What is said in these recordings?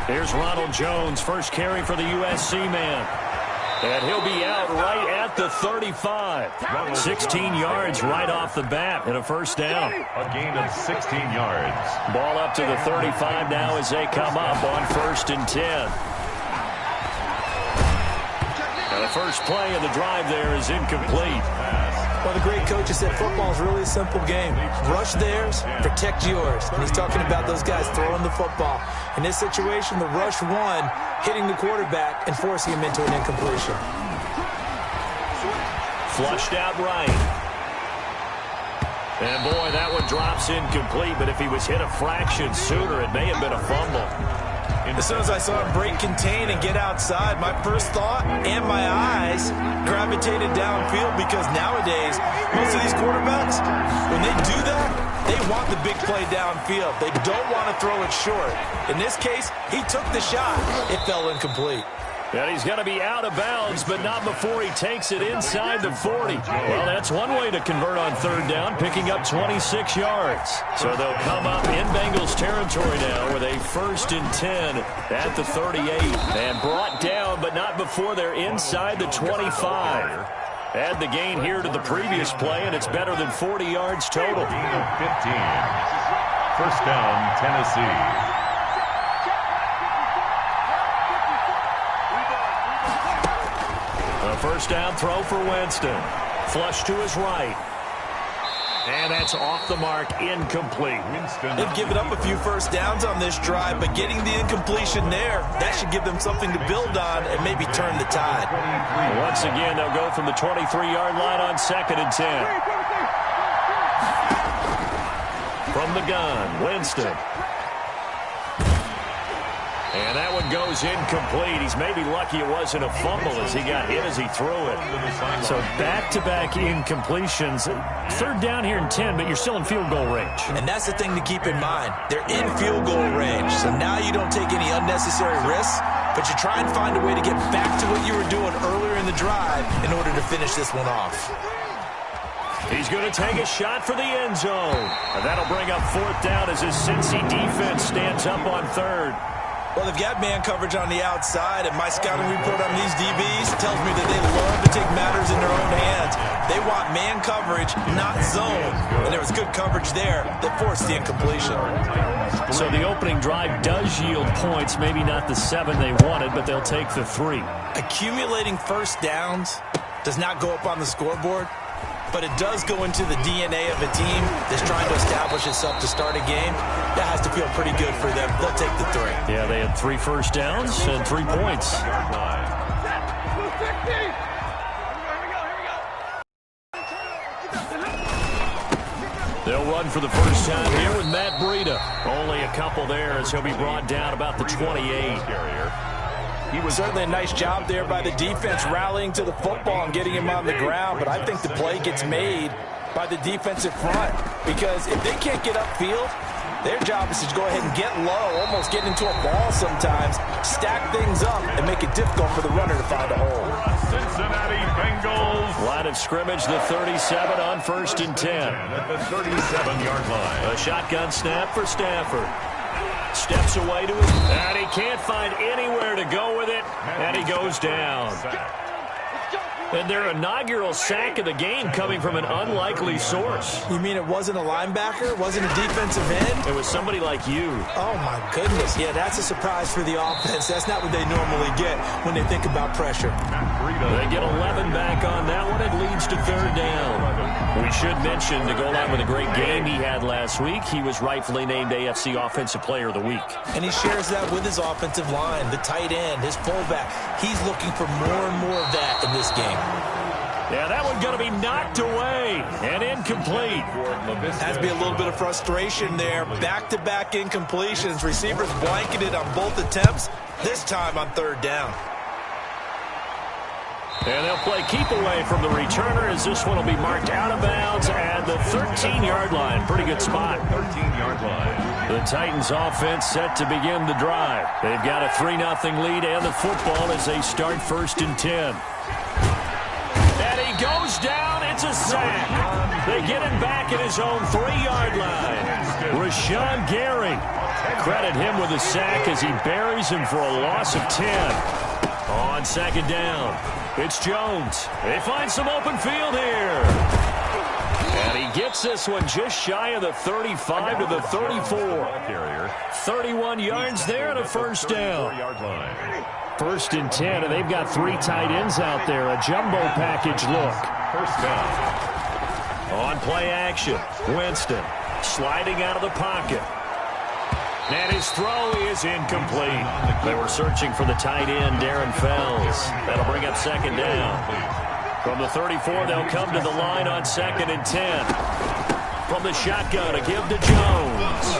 Here's Ronald Jones, first carry for the USC man. And he'll be out right at the 35. 16 yards right off the bat and a first down. A gain of 16 yards. Ball up to the 35 now as they come up on 1st and 10. And the first play of the drive there is incomplete. Well, the great coaches said football is really a simple game. Rush theirs, protect yours. And he's talking about those guys throwing the football. In this situation, the rush one, hitting the quarterback and forcing him into an incompletion. Flushed out right. And, boy, that one drops incomplete. But if he was hit a fraction sooner, it may have been a fumble. As soon as I saw him break contain and get outside, my first thought and my eyes gravitated downfield because nowadays, most of these quarterbacks, when they do that, they want the big play downfield. They don't want to throw it short. In this case, he took the shot. It fell incomplete. And he's going to be out of bounds, but not before he takes it inside the 40. Well, that's one way to convert on 3rd down, picking up 26 yards. So they'll come up in Bengals territory now with a 1st and 10 at the 38. And brought down, but not before they're inside the 25. Add the gain here to the previous play, and it's better than 40 yards total. 15. First down, Tennessee. First down throw for Winston. Flush to his right. And that's off the mark, incomplete. They've given up a few first downs on this drive, but getting the incompletion there, that should give them something to build on and maybe turn the tide. Once again, they'll go from the 23-yard line on 2nd and 10. From the gun, Winston. And that one goes incomplete. He's maybe lucky it wasn't a fumble as he got hit as he threw it. So back-to-back incompletions. 3rd down here and 10, but you're still in field goal range. And that's the thing to keep in mind. They're in field goal range. So now you don't take any unnecessary risks, but you try and find a way to get back to what you were doing earlier in the drive in order to finish this one off. He's going to take a shot for the end zone. And that'll bring up 4th down as his Cincy defense stands up on 3rd. Well, they've got man coverage on the outside, and my scouting report on these DBs tells me that they love to take matters in their own hands. They want man coverage, not zone. And there was good coverage there that forced the incompletion. So the opening drive does yield points, maybe not the 7 they wanted, but they'll take the 3. Accumulating first downs does not go up on the scoreboard, but it does go into the DNA of a team that's trying to establish itself to start a game. That has to feel pretty good for them. They'll take the 3. Yeah, they had 3 first downs and 3 points. They'll run for the first time here with Matt Breida. Only a couple there as he'll be brought down about the 28. He was certainly a nice job there by the defense rallying to the football and getting him on the ground, but I think the play gets made by the defensive front because if they can't get upfield, their job is to go ahead and get low, almost get into a ball sometimes, stack things up, and make it difficult for the runner to find a hole. Cincinnati Bengals. Line of scrimmage, the 37 on 1st and 10. At the 37-yard line. A shotgun snap for Stafford. Steps away to his, and he can't find anywhere to go with it, and he goes down. And their inaugural sack of the game coming from an unlikely source. You mean it wasn't a linebacker? It wasn't a defensive end? It was somebody like you. Oh, my goodness. Yeah, that's a surprise for the offense. That's not what they normally get when they think about pressure. They get 11 back on that one. It leads to 3rd down. We should mention, to go along with a great game he had last week, he was rightfully named AFC Offensive Player of the Week. And he shares that with his offensive line, the tight end, his fullback. He's looking for more and more of that in this game. Yeah, that one's going to be knocked away and incomplete. Has to be a little bit of frustration there. Back-to-back incompletions. Receivers blanketed on both attempts, this time on 3rd down. And they'll play keep away from the returner as this one will be marked out of bounds at the 13-yard line. Pretty good spot. 13-yard line. The Titans offense set to begin the drive. They've got a 3-0 lead and the football as they start 1st and 10. And he goes down. It's Running back at his own 3-yard line. Rashawn Gary. Credit him with a sack as he buries him for a loss of 10. On second down, it's Jones. They find some open field here. And he gets this one just shy of the 35 to the 34. 31 yards there and a first down. First and 10, and they've got 3 tight ends out there. A jumbo package look. First down. On play action, Winston sliding out of the pocket. And his throw is incomplete. They were searching for the tight end, Darren Fells. That'll bring up second down. From the 34, they'll come to the line on second and 10. From the shotgun, a give to Jones.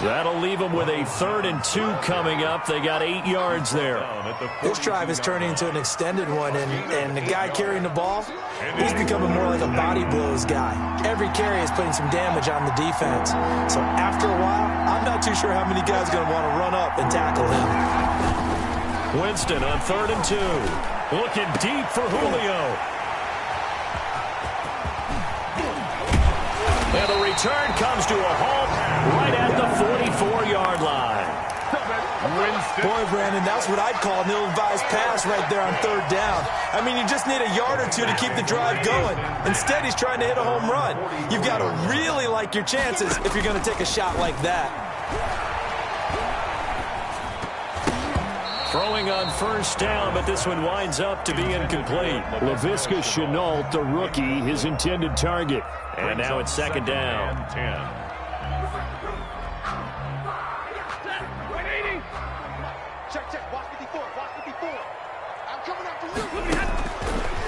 That'll leave them with a 3rd and 2 coming up. They got 8 yards there. This drive is turning into an extended one, and the guy carrying the ball, he's becoming more like a body blows guy. Every carry is putting some damage on the defense. So after a while, I'm not too sure how many guys are going to want to run up and tackle him. Winston on 3rd and 2. Looking deep for Julio. And the return comes to a halt right at the 44-yard line. Boy, Brandon, that's what I'd call an ill-advised pass right there on 3rd down. I mean, you just need a yard or 2 to keep the drive going. Instead, he's trying to hit a home run. You've got to really like your chances if you're going to take a shot like that. Throwing on first down, but this one winds up to be incomplete. Laviska Shenault, the rookie, his intended target. And now it's second down. 10.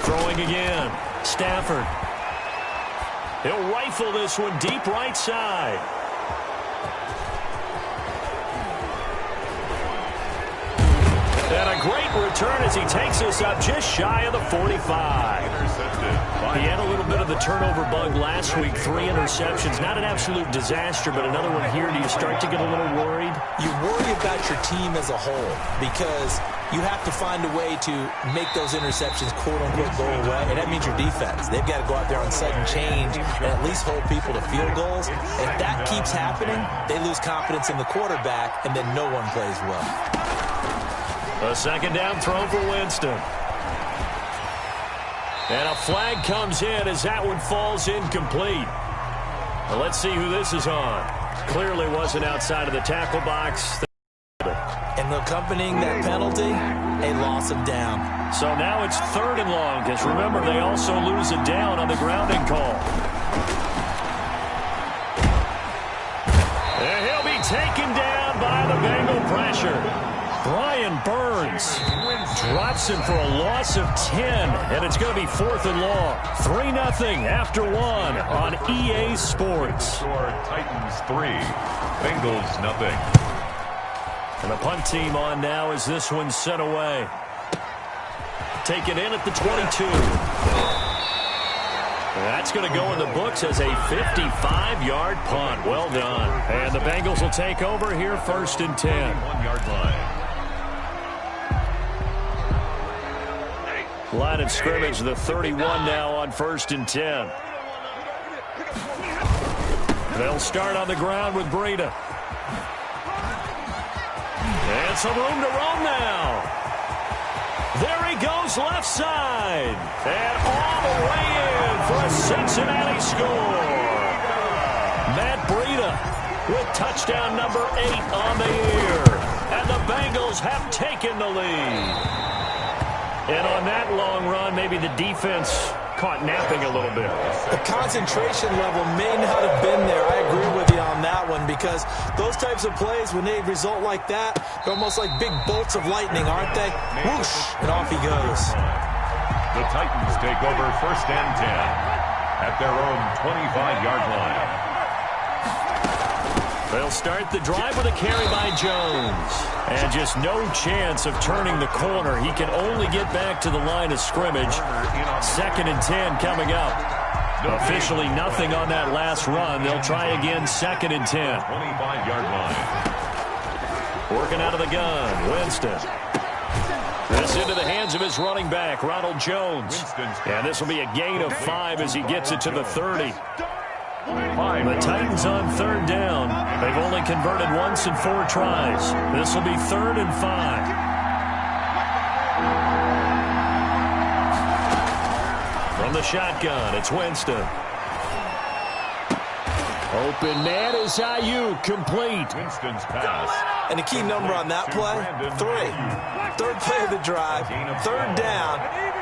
Throwing again. Stafford. He'll rifle this one deep right side. And a great return as he takes this up just shy of the 45. He had a little bit of the turnover bug last week. 3 interceptions. Not an absolute disaster, but another one here. Do you start to get a little worried? You worry about your team as a whole because you have to find a way to make those interceptions, quote-unquote, go away. And that means your defense. They've got to go out there on sudden change and at least hold people to field goals. If that keeps happening, they lose confidence in the quarterback, and then no one plays well. A second down throw for Winston. And a flag comes in as that one falls incomplete. Well, let's see who this is on. Clearly wasn't outside of the tackle box. And accompanying that penalty, a loss of down. So now it's 3rd and long, because remember, they also lose a down on the grounding call. And he'll be taken down by the Bengal pressure. Brian Burns drops him for a loss of 10, and it's going to be 4th and long. 3-0 after 1 on EA Sports. Titans 3, Bengals 0. And the punt team on now as this one's sent away. Take it in at the 22. That's going to go in the books as a 55-yard punt. Well done. And the Bengals will take over here 1st and 10. 1-yard line. Line of scrimmage, the 31 now on 1st and 10. They'll start on the ground with Breida. And some room to roam now. There he goes left side. And all the way in for a Cincinnati score. Matt Breida with touchdown number 8 on the year. And the Bengals have taken the lead. And on that long run, maybe the defense caught napping a little bit. The concentration level may not have been there. I agree with you on that one because those types of plays, when they result like that, they're almost like big bolts of lightning, aren't they? Whoosh, and off he goes. The Titans take over 1st and 10 at their own 25-yard line. They'll start the drive with a carry by Jones. And just no chance of turning the corner. He can only get back to the line of scrimmage. 2nd and 10 coming up. Officially nothing on that last run. They'll try again 2nd and 10. 25-yard line. Working out of the gun, Winston. This into the hands of his running back, Ronald Jones. And this will be a gain of 5 as he gets it to the 30. The Titans on third down. They've only converted once in 4 tries. This will be 3rd and 5. From the shotgun, it's Winston. Open man is Ayuk, complete. Winston's pass. And the key number on that play, 3. Third play of the drive, 3rd down.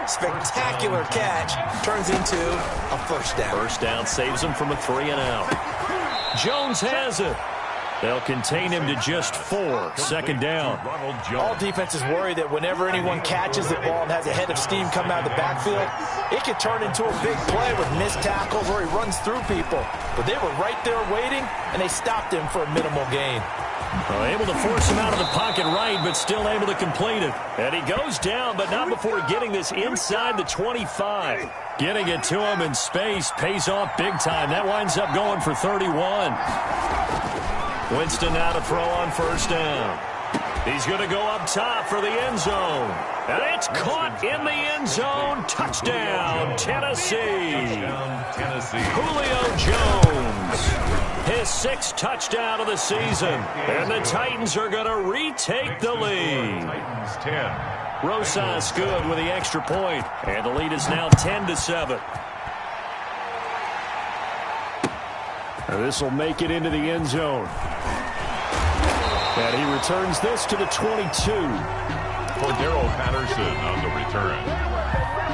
Spectacular catch turns into a first down. First down saves him from a 3 and out. Jones has it. They'll contain him to just 4. Second down. All defenses worry that whenever anyone catches the ball and has a head of steam come out of the backfield, it could turn into a big play with missed tackles or he runs through people. But they were right there waiting, and they stopped him for a minimal gain. Well, able to force him out of the pocket right, but still able to complete it. And he goes down, but not before getting this inside the 25. Getting it to him in space pays off big time. That winds up going for 31. Winston now to throw on first down. He's going to go up top for the end zone. And it's caught in the end zone. Touchdown, Tennessee. Julio Jones. His 6th touchdown of the season. And the Titans are going to retake the lead. Titans 10. Rosas good with the extra point. And the lead is now 10-7. This will make it into the end zone. And he returns this to the 22. Cordero Patterson on the return.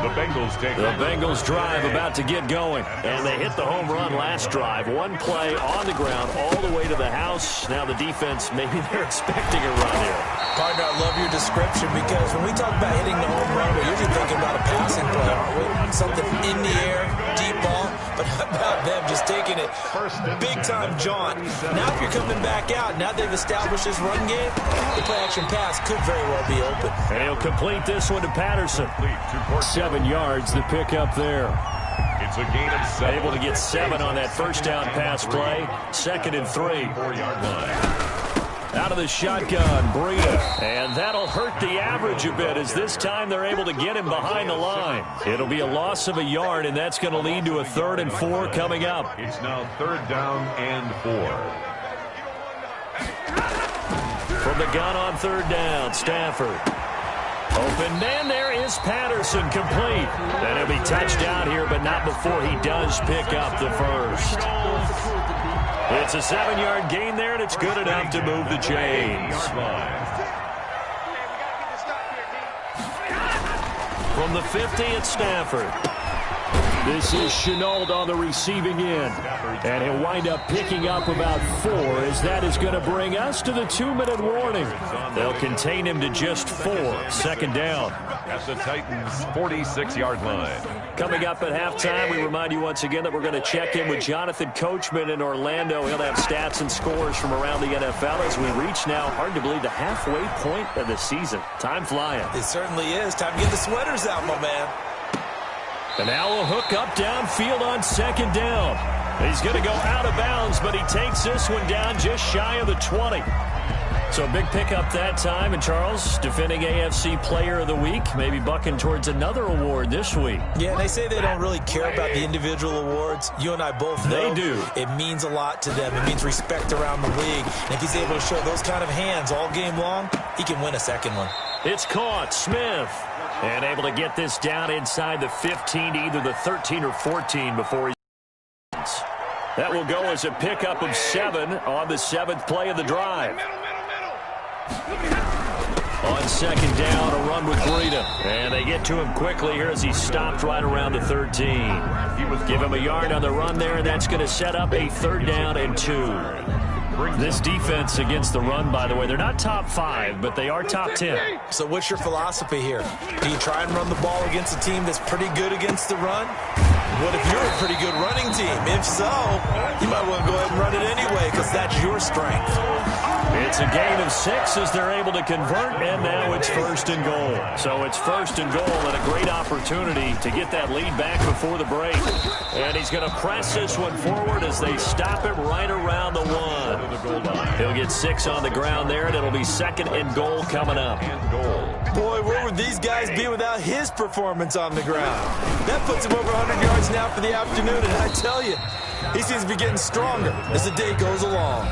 The Bengals take The Bengals drive about to get going. And they hit the home run last drive. 1 play on the ground all the way to the house. Now the defense, maybe they're expecting a run here. Partner, I love your description because when we talk about hitting the home run, we're usually thinking about a passing play, aren't we? Something in the air, deep ball. But how about them just taking it big-time jaunt? Now if you're coming back out, now they've established this run game, the play-action pass could very well be open. And he'll complete this one to Patterson. 7 yards, the pickup there. It's a gain of 7. Able to get 7 on that first down pass play. 2nd and 3. 4-yard line. Out of the shotgun, Breida. And that'll hurt the average a bit as this time they're able to get him behind the line. It'll be a loss of a yard, and that's going to lead to a 3rd and 4 coming up. It's now 3rd down and 4. From the gun on 3rd down, Stafford. Open man, there is Patterson, complete. And he'll be touchdown here, but not before he does pick up the first. It's a 7-yard gain there, and it's good enough to move the chains. From the 50, it's Stafford. This is Chenault on the receiving end. And he'll wind up picking up about 4 as that is going to bring us to the 2-minute warning. They'll contain him to just 4. 2nd down. At the Titans' 46-yard line. Coming up at halftime, we remind you once again that we're going to check in with Jonathan Coachman in Orlando. He'll have stats and scores from around the NFL as we reach now, hard to believe, the halfway point of the season. Time flying. It certainly is. Time to get the sweaters out, my man. And now a hook up downfield on 2nd down. He's going to go out of bounds, but he takes this one down just shy of the 20. So a big pickup that time. And Charles, defending AFC Player of the Week, maybe bucking towards another award this week. Yeah, they say they don't really care about the individual awards. You and I both know they do. It means a lot to them. It means respect around the league. And if he's able to show those kind of hands all game long, he can win a 2nd one. It's caught. Smith. And able to get this down inside the 15 to either the 13 or 14 before he... That will go as a pickup of 7 on the 7th play of the drive. On 2nd down, a run with Breida. And they get to him quickly here as he stopped right around the 13. Give him a yard on the run there, and that's going to set up a 3rd down and 2. This defense against the run, by the way, they're not top 5, but they are top 10. So what's your philosophy here? Do you try and run the ball against a team that's pretty good against the run? What if you're a pretty good running team? If so, you might want to go ahead and run it anyway because that's your strength. It's a gain of 6 as they're able to convert, and now it's 1st and goal. So it's 1st and goal and a great opportunity to get that lead back before the break. And he's going to press this one forward as they stop him right around the 1. He'll get 6 on the ground there, and it'll be 2nd and goal coming up. Boy, where would these guys be without his performance on the ground? That puts him over 100 yards now for the afternoon, and I tell you, he seems to be getting stronger as the day goes along.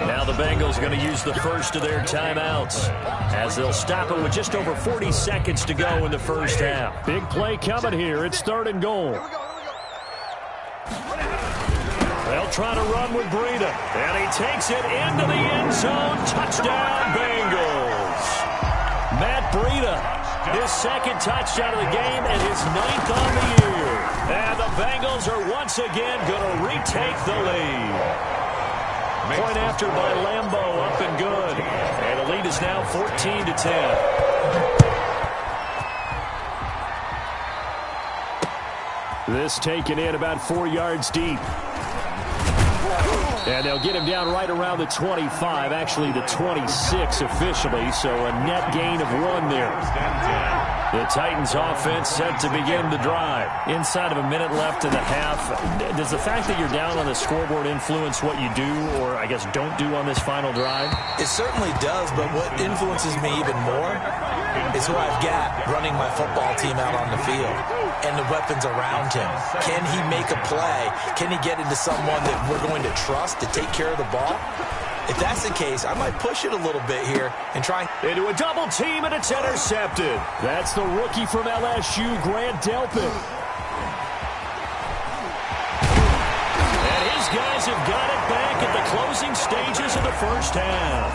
Now the Bengals going to use the first of their timeouts as they'll stop it with just over 40 seconds to go in the first half. Big play coming here. It's 3rd and goal. They'll try to run with Breida, and he takes it into the end zone. Touchdown, Bengals. Matt Breida, his 2nd touchdown of the game and his 9th on the year. And the Bengals are once again going to retake the lead. Point after by Lambeau, up and good. And the lead is now 14-10. This taken in about 4 yards deep. And they'll get him down right around the 25, actually the 26 officially, so a net gain of 1 there. The Titans offense set to begin the drive. Inside of a minute left in the half, does the fact that you're down on the scoreboard influence what you do, or I guess don't do on this final drive? It certainly does, but what influences me even more is who I've got running my football team out on the field and the weapons around him. Can he make a play? Can he get into someone that we're going to trust to take care of the ball? If that's the case, I might push it a little bit here and try. Into a double team, and it's intercepted. That's the rookie from LSU, Grant Delpit. And his guys have got it back at the closing stages of the first half.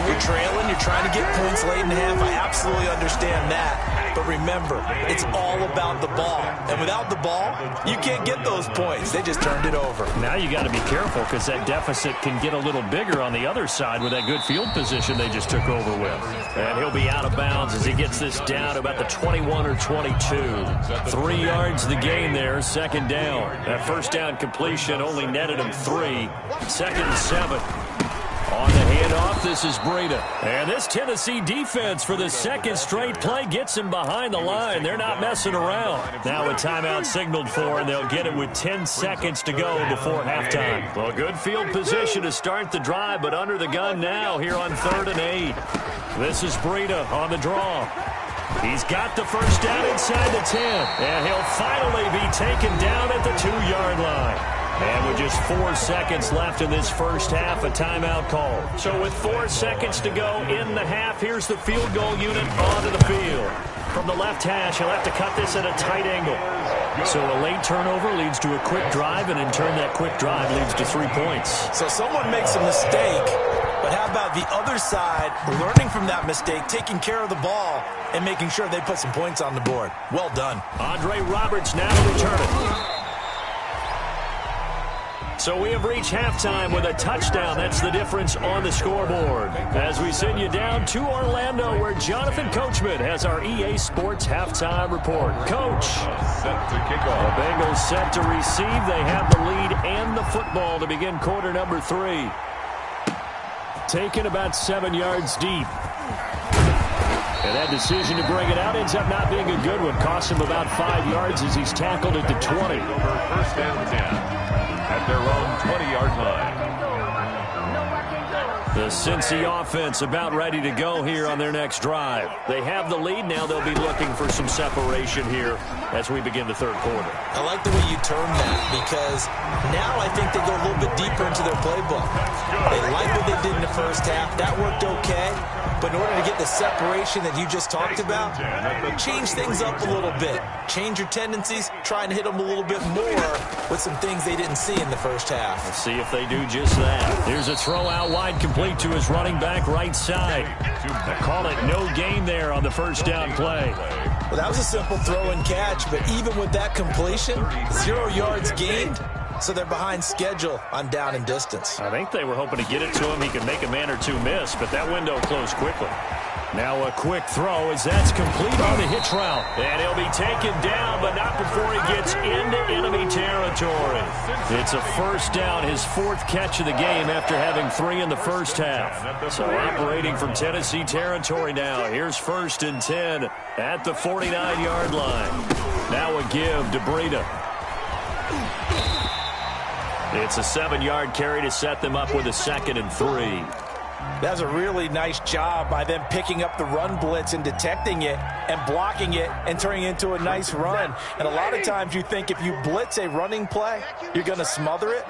You're trailing, you're trying to get points late in the half. I absolutely understand that. But remember, it's all about the ball. And without the ball, you can't get those points. They just turned it over. Now you got to be careful because that deficit can get a little bigger on the other side with that good field position they just took over with. And he'll be out of bounds as he gets this down to about the 21 or 22. 3 yards the gain there, 2nd down. That first down completion only netted him 3. 2nd and 7. On the handoff, this is Breida. And this Tennessee defense for the 2nd straight play gets him behind the line. They're not messing around. Now a timeout signaled for, and they'll get it with 10 seconds to go before halftime. Well, good field position to start the drive, but under the gun now here on 3rd and 8. This is Breida on the draw. He's got the first down inside the 10, and he'll finally be taken down at the 2-yard line. And with just 4 seconds left in this first half, a timeout call. So with 4 seconds to go in the half, here's the field goal unit onto the field. From the left hash, he'll have to cut this at a tight angle. So a late turnover leads to a quick drive, and in turn that quick drive leads to 3 points. So someone makes a mistake, but how about the other side learning from that mistake, taking care of the ball, and making sure they put some points on the board? Well done. Andre Roberts now to return it. So we have reached halftime with a touchdown. That's the difference on the scoreboard. As we send you down to Orlando, where Jonathan Coachman has our EA Sports halftime report. Coach. Set to kick off. The Bengals set to receive. They have the lead and the football to begin quarter number 3. Taken about 7 yards deep. And that decision to bring it out ends up not being a good one. Costs him about 5 yards as he's tackled at the 20. Over 1st and 10 at their own 20-yard line. The Cincy offense about ready to go here on their next drive. They have the lead. Now they'll be looking for some separation here as we begin the 3rd quarter. I like the way you term that because now I think they go a little bit deeper into their playbook. They like what they did in the first half. That worked okay. But in order to get the separation that you just talked about, change things up a little bit. Change your tendencies. Try and hit them a little bit more with some things they didn't see in the first half. Let's see if they do just that. Here's a throw out wide complete to his running back right side. They call it no gain there on the first down play. Well, that was a simple throw and catch, but even with that completion, 0 yards gained. So they're behind schedule on down and distance. I think they were hoping to get it to him. He could make a man or two miss, but that window closed quickly. Now a quick throw as that's complete on the hitch route. And he'll be taken down, but not before he gets into enemy territory. It's a first down, his 4th catch of the game after having 3 in the first half. So operating from Tennessee territory now. Here's 1st and 10 at the 49-yard line. Now a give to Breida. It's a 7-yard carry to set them up with a 2nd and 3. That's a really nice job by them picking up the run blitz and detecting it and blocking it and turning it into a nice run. And a lot of times you think if you blitz a running play, you're going to smother it.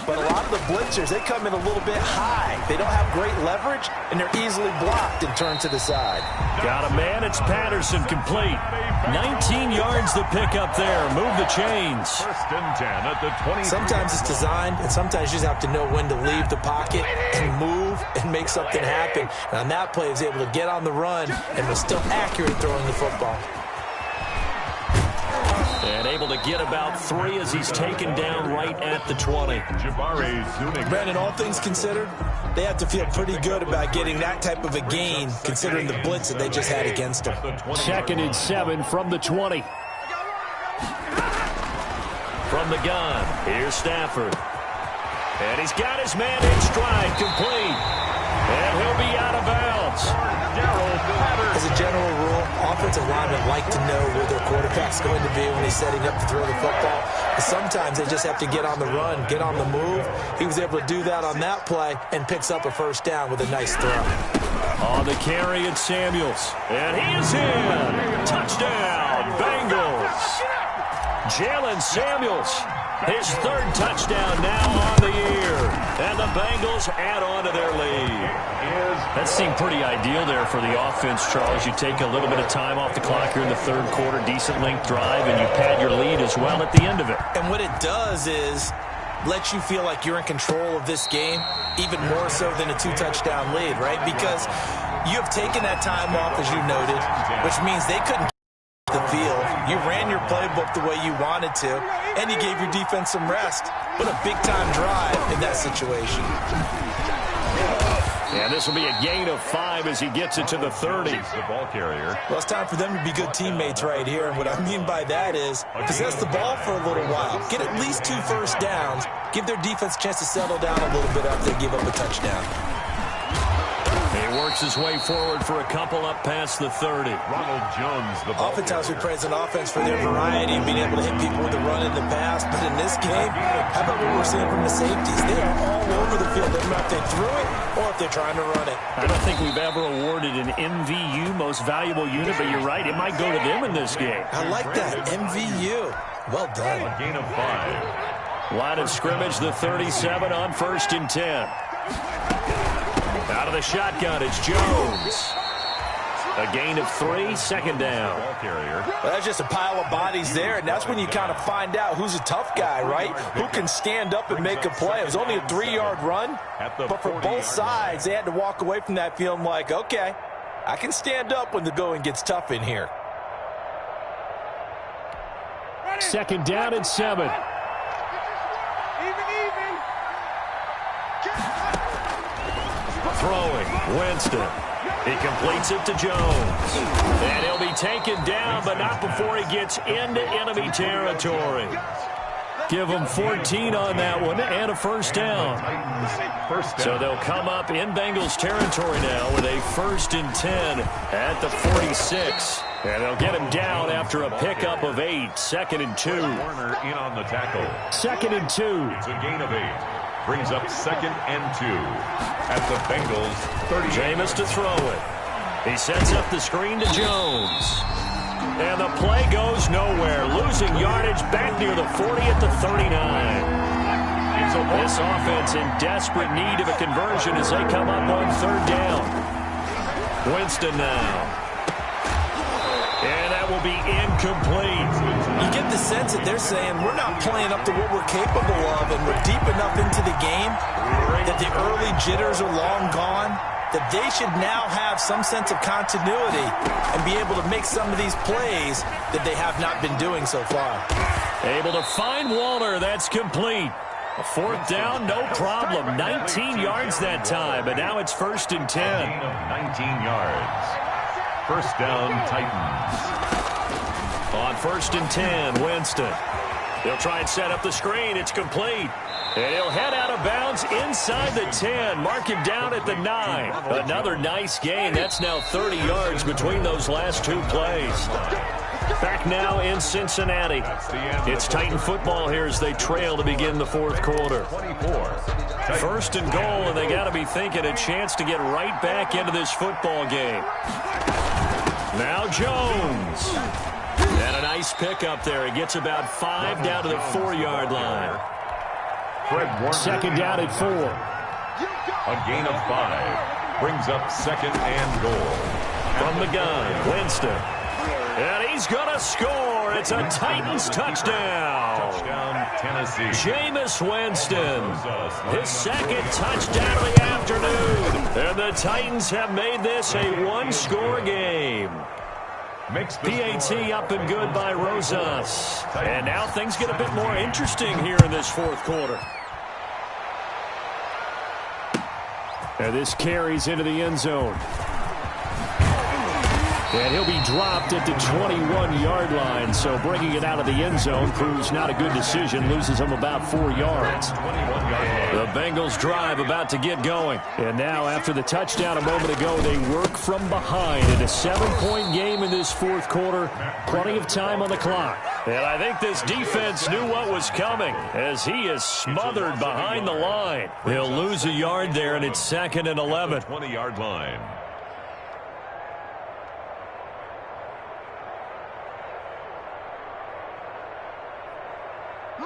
But a lot of the blitzers, they come in a little bit high. They don't have great leverage, and they're easily blocked and turned to the side. Got a man. It's Patterson, complete. 19 yards to pick up there. Move the chains. 1st and 10 at the 20. Sometimes it's designed, and sometimes you just have to know when to leave the pocket and move and make something happen. And on that play, he was able to get on the run and was still accurate throwing the football. And able to get about 3 as he's taken down right at the 20. Brandon, all things considered, they have to feel pretty good about getting that type of a gain, considering the blitz that they just had against them. 2nd and 7 from the 20. From the gun, here's Stafford. And he's got his man in stride, complete. And he'll be out of bounds. As a general rule, offensive linemen like to know where their quarterback's going to be when he's setting up to throw the football. But sometimes they just have to get on the run, get on the move. He was able to do that on that play and picks up a 1st down with a nice throw. On the carry, it's Samuels. And he is in. Touchdown, Bengals. Jalen Samuels, his 3rd touchdown now on the year. And the Bengals add on to their lead. That seemed pretty ideal there for the offense, Charles. You take a little bit of time off the clock here in the 3rd quarter, decent length drive, and you pad your lead as well at the end of it. And what it does is let you feel like you're in control of this game, even more so than a 2-touchdown lead, right? Because you have taken that time off, as you noted, which means they couldn't the field. You ran your playbook the way you wanted to, and you gave your defense some rest. What a big-time drive in that situation. And this will be a gain of 5 as he gets it to the 30. The ball carrier. Well, it's time for them to be good teammates right here. And what I mean by that is possess the ball for a little while. Get at least 2 first downs. Give their defense a chance to settle down a little bit after they give up a touchdown. He works his way forward for a couple up past the 30. Ronald Jones, the ball Oftentimes we carrier. praise an offense for their variety and being able to hit people with the run in the pass. But in this game, how about what we're seeing from the safeties? They are all over the field. They're not if they threw it or if they're trying to run it. I don't think we've ever awarded an MVU, most valuable unit, but you're right. It might go to them in this game. I like that. MVU. Well done. A gain of 5. Line of scrimmage, the 37 on 1st and 10. Out of the shotgun, it's Jones. A gain of 3, 2nd down. Ball carrier. Well, that's just a pile of bodies there, and that's when you kind of find out who's a tough guy, right? Who can stand up and make a play. It was only a 3-yard run, but for both sides, they had to walk away from that feeling like, okay, I can stand up when the going gets tough in here. 2nd down and 7. Throwing, Winston. He completes it to Jones. And he'll be taken down, but not before he gets into enemy territory. Give him 14 on that one and a 1st down. So they'll come up in Bengals territory now with a 1st and 10 at the 46. And they'll get him down after a pickup of 8. 2nd and 2. Warner in on the tackle. 2nd and 2. It's a gain of 8. Brings up 2nd and 2 at the Bengals 30. Jameis to throw it. He sets up the screen to Jones. And the play goes nowhere. Losing yardage back near the 40 at the 39. This offense in desperate need of a conversion as they come up on 3rd down. Winston now. And that will be incomplete. You get the sense that they're saying we're not playing up to what we're capable of, and we're deep enough into the game that the early jitters are long gone, that they should now have some sense of continuity and be able to make some of these plays that they have not been doing so far. Able to find Waller. That's complete. A 4th down, no problem. 19 yards that time, but now it's 1st and 10. Gain of 19 yards. First down, Titans. On 1st and 10, Winston. He'll try and set up the screen. It's complete. And he'll head out of bounds inside the 10. Mark him down at the 9. Another nice gain. That's now 30 yards between those last two plays. Back now in Cincinnati. It's Titan football here as they trail to begin the fourth quarter. 1st and goal, and they got to be thinking a chance to get right back into this football game. Now Jones. And a nice pickup there. He gets about 5 down to the 4-yard line. Second down at 4. A gain of 5. Brings up 2nd and goal. From the gun, Winston. And he's going to score. It's a Titans touchdown. Touchdown, Tennessee. Jameis Winston. His 2nd touchdown of the afternoon. And the Titans have made this a one-score game. PAT up and good by Rosas. And now things get a bit more interesting here in this fourth quarter. And this carries into the end zone. And he'll be dropped at the 21-yard line, so bringing it out of the end zone proves not a good decision, loses him about 4 yards. The Bengals drive about to get going. And now after the touchdown a moment ago, they work from behind in a 7-point game in this fourth quarter. Plenty of time on the clock. And I think this defense knew what was coming as he is smothered behind the line. He'll lose a yard there, and it's 2nd and 11. 20-yard line.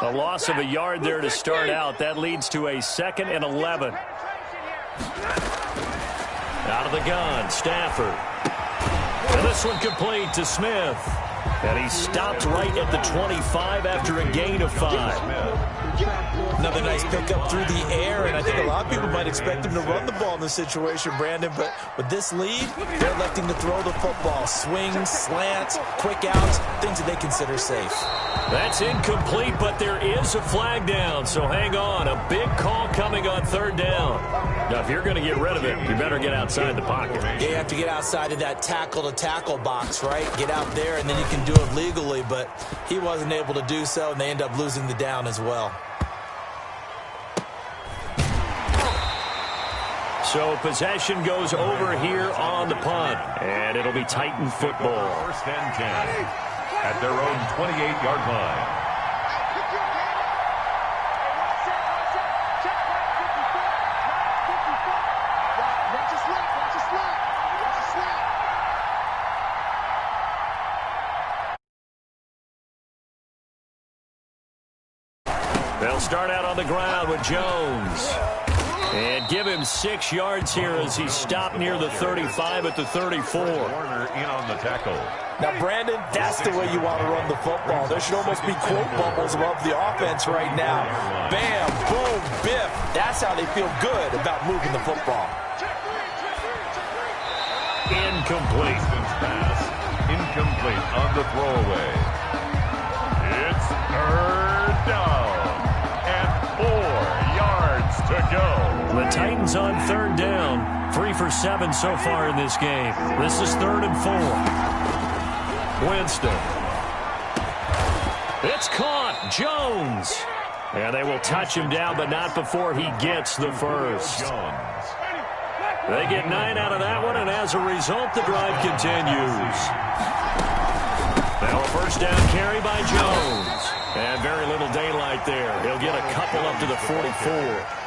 A loss of a yard there to start out. That leads to a 2nd and 11. Out of the gun, Stafford. And this one complete to Smith. And he stopped right at the 25 after a gain of 5. Another nice pickup through the air, and I think a lot of people might expect him to run the ball in this situation, Brandon, but with this lead, they're electing to throw the football. Swings, slants, quick outs, things that they consider safe. That's incomplete, but there is a flag down, so hang on. A big call coming on 3rd down. Now, if you're going to get rid of it, you better get outside the pocket. Yeah, you have to get outside of that tackle-to-tackle box, right? Get out there, and then you can do it legally, but he wasn't able to do so, and they end up losing the down as well. So possession goes over here on the punt, and it'll be Titan football. 1st and 10 at their own 28-yard line. They'll start out on the ground with Jones. And give him 6 yards here as he stopped near the 35 at the 34. Warner in on the tackle. Now, Brandon, that's the way you want to run the football. There should almost be quote bubbles above the offense right now. Bam, boom, biff. That's how they feel good about moving the football. Incomplete. Pass. Incomplete on the throwaway. It's 3rd down and 4 yards to go. The Titans on 3rd down. 3 for 7 so far in this game. This is 3rd and 4. Winston. It's caught. Jones. And they will touch him down, but not before he gets the first. They get 9 out of that one, and as a result, the drive continues. Now a 1st down carry by Jones. And very little daylight there. He'll get a couple up to the 44.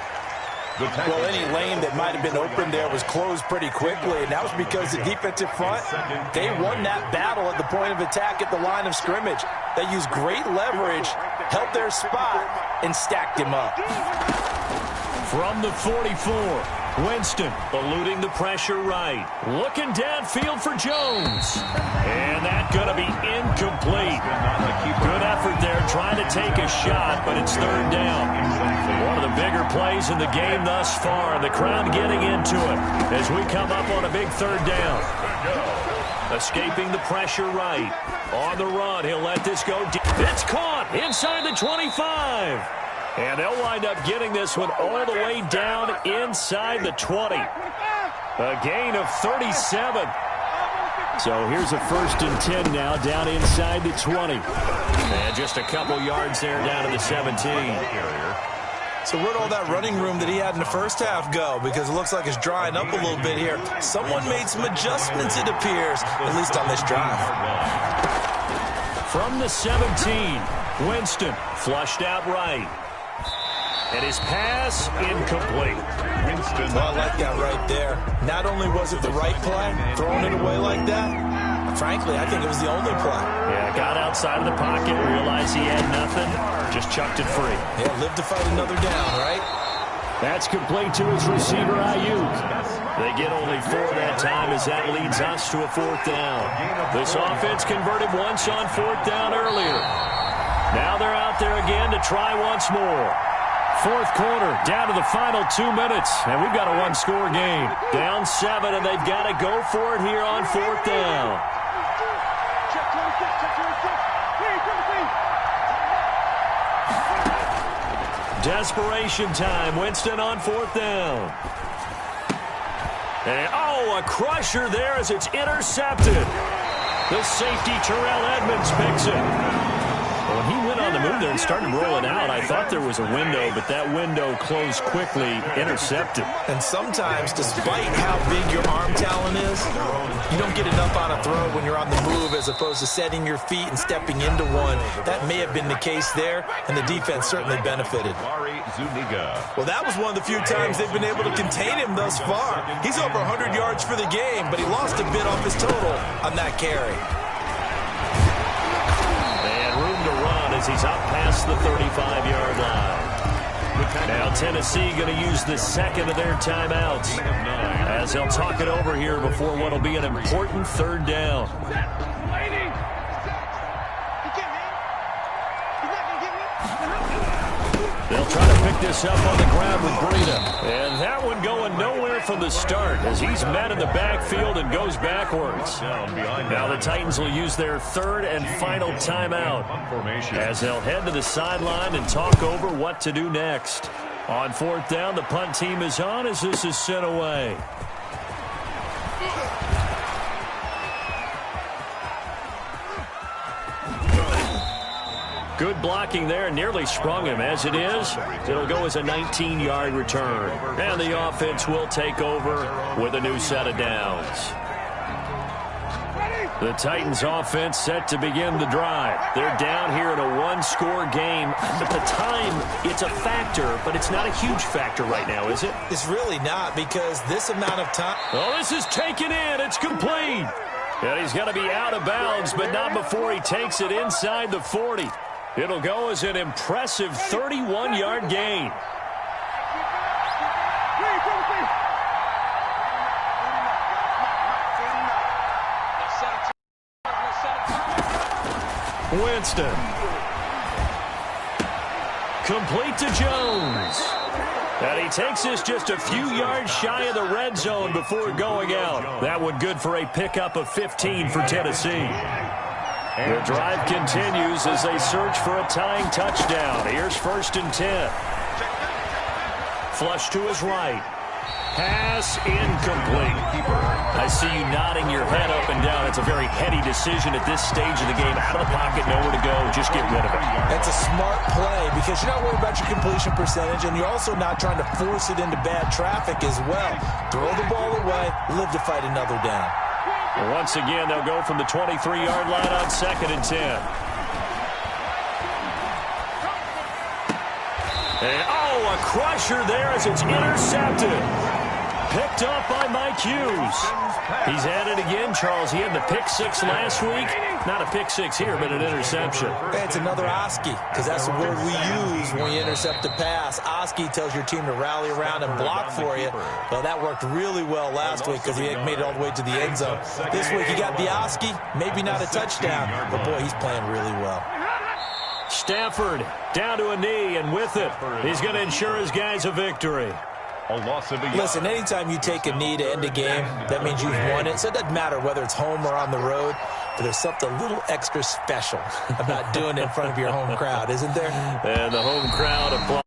Well, any lane that might have been open there was closed pretty quickly, and that was because the defensive front, they won that battle at the point of attack at the line of scrimmage. They used great leverage, held their spot, and stacked him up. From the 44, Winston eluding the pressure right. Looking downfield for Jones. And that's going to be incomplete. Good effort there trying to take a shot, but it's 3rd down. One of the bigger plays in the game thus far. The crowd getting into it as we come up on a big 3rd down. Escaping the pressure right. On the run, he'll let this go deep. It's caught inside the 25. And they'll wind up getting this one all the way down inside the 20. A gain of 37. So here's a 1st and 10 now, down inside the 20. And just a couple yards there down to the 17. So where'd all that running room that he had in the first half go? Because it looks like it's drying up a little bit here. Someone made some adjustments, it appears, at least on this drive. From the 17, Winston flushed out right. And his pass incomplete. Winston. Well, I like that right there. Not only was it the right play, throwing it away like that, frankly, I think it was the only play. Yeah, got outside of the pocket, realized he had nothing, just chucked it free. Yeah, live to fight another down, right? That's complete to his receiver, Ayuk. They get only 4 that time as that leads us to a 4th down. This offense converted once on 4th down earlier. Now they're out there again to try once more. 4th quarter, down to the final 2 minutes, and we've got a 1-score game. Down 7, and they've got to go for it here on 4th down. Desperation time. Winston on 4th down. And, a crusher there as it's intercepted. The safety, Terrell Edmonds, picks it. When he went on the move there and started rolling out, I thought there was a window, but that window closed quickly, intercepted. And sometimes, despite how big your arm talent is, you don't get enough on a throw when you're on the move as opposed to setting your feet and stepping into one. That may have been the case there, and the defense certainly benefited. Well, that was one of the few times they've been able to contain him thus far. He's over 100 yards for the game, but he lost a bit off his total on that carry. He's up past the 35-yard line. Now Tennessee going to use the 2nd of their timeouts as they'll talk it over here before what will be an important 3rd down. They'll try to pick this up on the ground with Breida. And that one going nowhere from the start as he's met in the backfield and goes backwards. Now the Titans will use their 3rd and final timeout as they'll head to the sideline and talk over what to do next. On 4th down, the punt team is on as this is sent away. Good blocking there, nearly sprung him. As it is, it'll go as a 19-yard return. And the offense will take over with a new set of downs. The Titans offense set to begin the drive. They're down here in a 1-score game. At the time, it's a factor, but it's not a huge factor right now, is it? It's really not, because this amount of time... Oh, this is taken in. It's complete. And he's going to be out of bounds, but not before he takes it inside the 40. It'll go as an impressive 31-yard gain. Winston. Complete to Jones. And he takes this just a few yards shy of the red zone before going out. That one good for a pickup of 15 for Tennessee. The drive continues as they search for a tying touchdown. Here's 1st and 10. Flush to his right. Pass incomplete. I see you nodding your head up and down. It's a very heady decision at this stage of the game. Out of the pocket, nowhere to go. Just get rid of it. That's a smart play because you're not worried about your completion percentage, and you're also not trying to force it into bad traffic as well. Throw the ball away, live to fight another down. Once again, they'll go from the 23-yard line on 2nd and 10. And, a crusher there as it's intercepted. Picked up by Mike Hughes. He's at it again, Charles. He had the pick 6 last week. Not a pick 6 here, but an interception. It's another Oski, because that's the word we use when you intercept a pass. Oski tells your team to rally around and block for you. Well, that worked really well last week because he made it all the way to the end zone. This week he got the Oski, maybe not a touchdown, but boy, he's playing really well. Stafford down to a knee, and with it, he's going to ensure his guys a victory. Listen, anytime you take a knee to end a game, that means you've won it. So it doesn't matter whether it's home or on the road, but there's something a little extra special about doing it in front of your home crowd, isn't there? And the home crowd applauds.